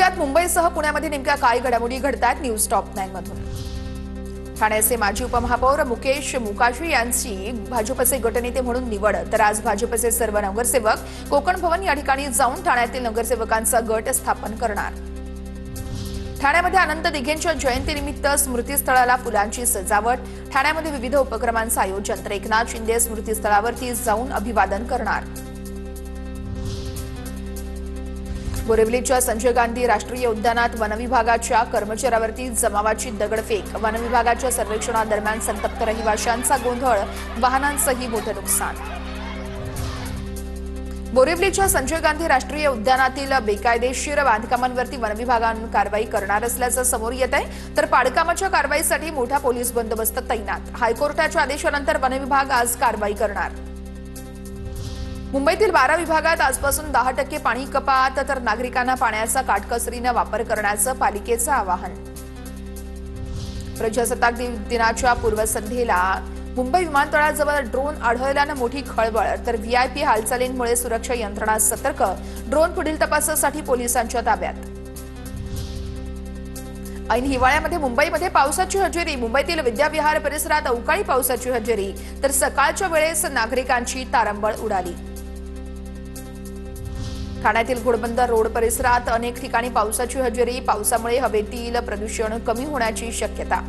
बघूयात मुंबईसह पुण्यामध्ये नेमक्या काय घडामोडी घडतायत न्यूज टॉप 9 मधून। ठाण्याचे माजी उपमहापौर मुकेश मुकाशी यांची भाजपचे गटनेते म्हणून निवड। तर आज भाजपचे सर्व नगरसेवक कोकण भवन या ठिकाणी जाऊन ठाण्यातील नगरसेवकांचा गट स्थापन करणार। ठाण्यामध्ये अनंत दिघेंच्या जयंतीनिमित्त स्मृतीस्थळाला फुलांची सजावट। ठाण्यामध्ये विविध उपक्रमांचं आयोजन। तर एकनाथ शिंदे स्मृतीस्थळावरती जाऊन अभिवादन करणार। बोरिवलीच्या संजय गांधी राष्ट्रीय उद्यानात वनविभागाच्या कर्मचाऱ्यावरती जमावाची दगडफेक। वनविभागाच्या सर्वेक्षणादरम्यान संतप्त रहिवाशांचा गोंधळ, वाहनांचंही मोठं नुकसान। बोरिवलीच्या संजय गांधी राष्ट्रीय उद्यानातील बेकायदेशीर बांधकामांवरती वनविभागाने कारवाई करणार असल्याचं समोर येत आहे। तर पाडकामाच्या कारवाईसाठी मोठा पोलीस बंदोबस्त तैनात। हायकोर्टाच्या आदेशानंतर वनविभाग आज कारवाई करणार। मुंबईतील 12 विभागात आजपासून 10% पाणी कपात। तर नागरिकांना पाण्याचा काटकसरीने वापर करण्याचं पालिकेचं आवाहन। प्रजासत्ताक दिनाच्या पूर्वसंध्येला मुंबई विमानतळाजवळ ड्रोन आढळल्यानं मोठी खळबळ। तर व्हीआयपी हालचालींमुळे सुरक्षा यंत्रणा सतर्क। ड्रोन पुढील तपासासाठी पोलिसांच्या ताब्यात। ऐन हिवाळ्यामध्ये मुंबईमध्ये पावसाची हजेरी। मुंबईतील विद्याविहार परिसरात अवकाळी पावसाची हजेरी। तर सकाळच्या वेळेस नागरिकांची तारंबळ उडाली। ठाण्यातील घोडबंदर रोड परिसरात अनेक ठिकाणी पावसाची हजेरी। पावसामुळे हवेतील प्रदूषण कमी होण्याची शक्यता।